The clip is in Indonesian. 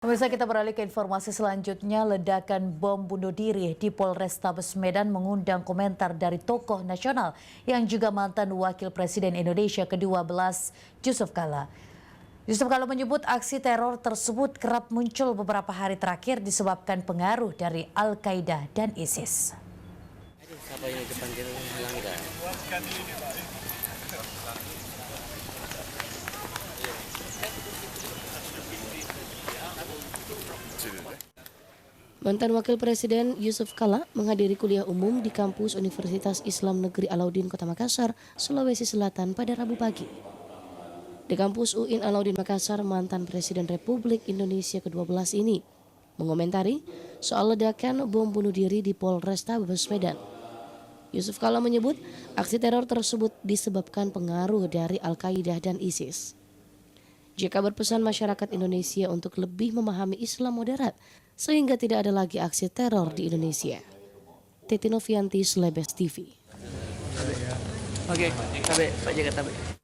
Pemirsa, kita beralih ke informasi selanjutnya. Ledakan bom bunuh diri di Polrestabes Medan mengundang komentar dari tokoh nasional yang juga mantan Wakil Presiden Indonesia ke-12 Yusuf Kala. Yusuf Kala menyebut aksi teror tersebut kerap muncul beberapa hari terakhir disebabkan pengaruh dari Al-Qaeda dan ISIS. Mantan Wakil Presiden Yusuf Kala menghadiri kuliah umum di kampus Universitas Islam Negeri Alauddin Kota Makassar, Sulawesi Selatan pada Rabu pagi. Di kampus UIN Alauddin Makassar, mantan Presiden Republik Indonesia ke-12 ini mengomentari soal ledakan bom bunuh diri di Polrestabes Medan. Yusuf Kala menyebut aksi teror tersebut disebabkan pengaruh dari Al-Qaeda dan ISIS. JK berpesan masyarakat Indonesia untuk lebih memahami Islam moderat sehingga tidak ada lagi aksi teror di Indonesia. Teti Novianti, Slebes TV. Oke, Pak JK.